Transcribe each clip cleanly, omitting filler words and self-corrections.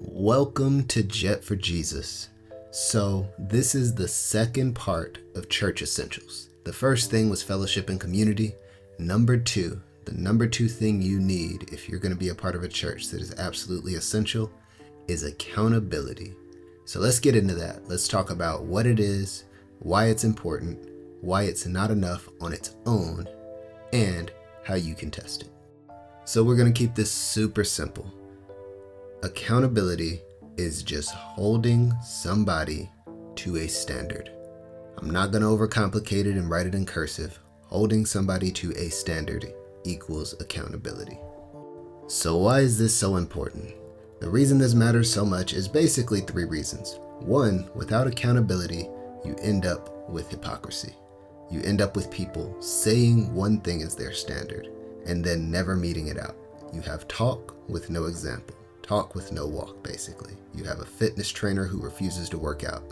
Welcome to Jeht for Jesus. So this is the second part of church essentials. The first thing was fellowship and community. The number two thing you need if you're going to be a part of a church that is absolutely essential is accountability. So let's get into that. Let's talk about what it is, why it's important, why it's not enough on its own, and how you can test it. So we're going to keep this super simple. Accountability is just holding somebody to a standard. I'm not going to overcomplicate it and write it in cursive. Holding somebody to a standard equals accountability. So why is this so important? The reason this matters so much is basically three reasons. One, without accountability, you end up with hypocrisy. You end up with people saying one thing is their standard and then never meeting it out. You have talk with no example. Talk with no walk, basically. You have a fitness trainer who refuses to work out.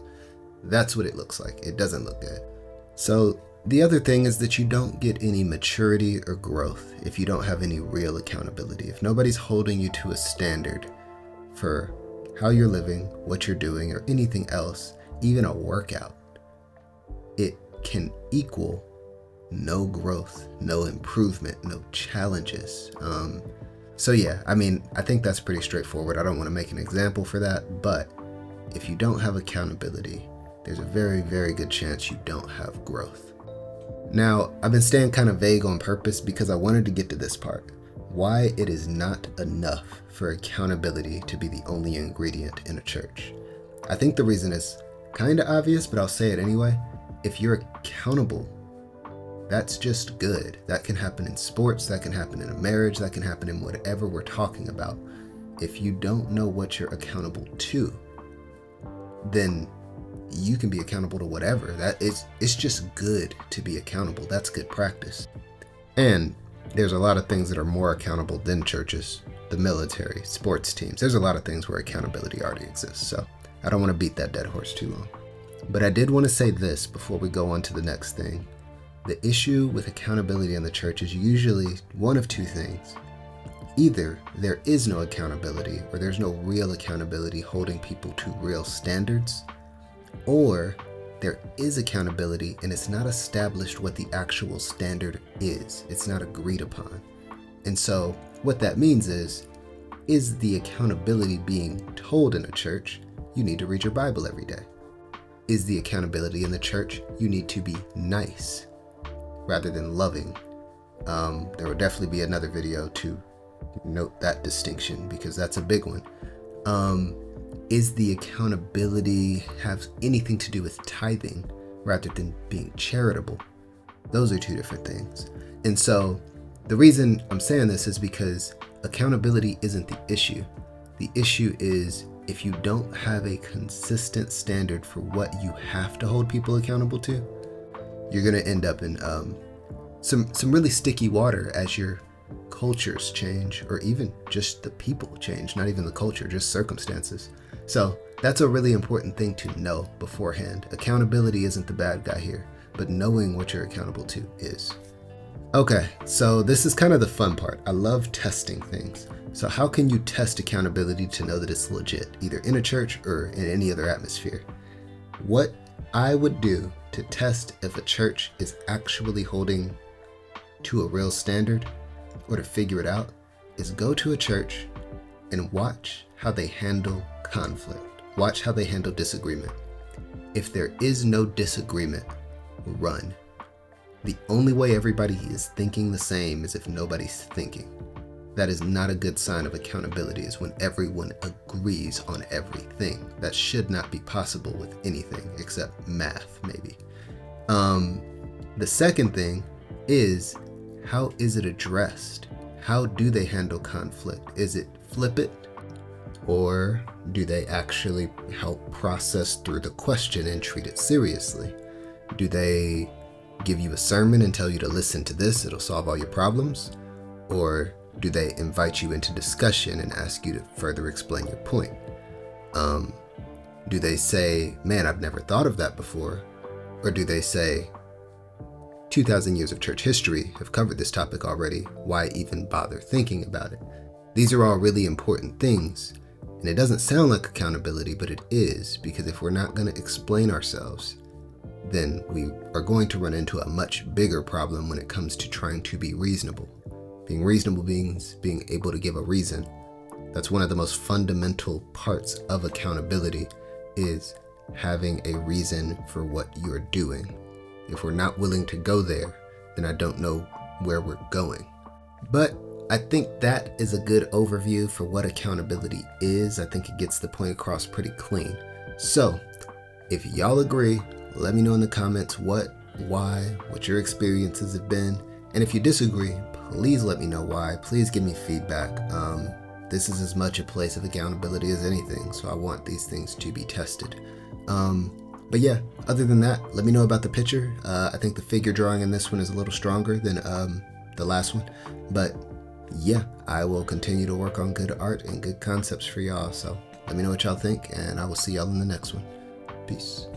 That's what it looks like. It doesn't look good. So the other thing is that you don't get any maturity or growth if you don't have any real accountability. If nobody's holding you to a standard for how you're living, what you're doing, or anything else, even a workout, it can equal no growth, no improvement, no challenges. So yeah, I think that's pretty straightforward. I don't want to make an example for that, but if you don't have accountability, there's a very, very good chance you don't have growth. Now, I've been staying kind of vague on purpose because I wanted to get to this part. Why it is not enough for accountability to be the only ingredient in a church. I think the reason is kind of obvious, but I'll say it anyway. If you're accountable, that's just good. That can happen in sports, that can happen in a marriage, that can happen in whatever we're talking about. If you don't know what you're accountable to, then you can be accountable to whatever. It's just good to be accountable. That's good practice. And there's a lot of things that are more accountable than churches, the military, sports teams. There's a lot of things where accountability already exists. So I don't want to beat that dead horse too long. But I did want to say this before we go on to the next thing. The issue with accountability in the church is usually one of two things. Either there is no accountability or there's no real accountability holding people to real standards, or there is accountability and it's not established what the actual standard is. It's not agreed upon. And so what that means is the accountability being told in a church, you need to read your Bible every day? Is the accountability in the church, you need to be nice rather than loving? There will definitely be another video to note that distinction because that's a big one. Is the accountability have anything to do with tithing rather than being charitable? Those are two different things. And so the reason I'm saying this is because accountability isn't the issue. The issue is if you don't have a consistent standard for what you have to hold people accountable to, you're going to end up in some really sticky water as your cultures change, or even just the people change, not even the culture, just circumstances. So that's a really important thing to know beforehand. Accountability isn't the bad guy here, but knowing what you're accountable to is. Okay, so this is kind of the fun part. I love testing things. So how can you test accountability to know that it's legit, either in a church or in any other atmosphere? What I would do to test if a church is actually holding to a real standard, or to figure it out, is go to a church and watch how they handle conflict. Watch how they handle disagreement. If there is no disagreement, run. The only way everybody is thinking the same is if nobody's thinking. That is not a good sign of accountability, is when everyone agrees on everything. That should not be possible with anything except math, maybe. The second thing is, how is it addressed? How do they handle conflict? Is it flip it? Or do they actually help process through the question and treat it seriously? Do they give you a sermon and tell you to listen to this, it'll solve all your problems? Or do they invite you into discussion and ask you to further explain your point? Do they say, man, I've never thought of that before? Or do they say, 2,000 years of church history have covered this topic already, why even bother thinking about it? These are all really important things, And it doesn't sound like accountability, but it is, because if we're not going to explain ourselves, then we are going to run into a much bigger problem when it comes to trying to be reasonable. Being reasonable means being able to give a reason. That's one of the most fundamental parts of accountability, is having a reason for what you're doing. If we're not willing to go there, then I don't know where we're going. But I think that is a good overview for what accountability is. I think it gets the point across pretty clean. So if y'all agree, let me know in the comments what, why, what your experiences have been. And if you disagree, please let me know why. Please give me feedback. This is as much a place of accountability as anything, so I want these things to be tested. But yeah, other than that, let me know about the picture. I think the figure drawing in this one is a little stronger than the last one. But yeah, I will continue to work on good art and good concepts for y'all. So let me know what y'all think, and I will see y'all in the next one. Peace.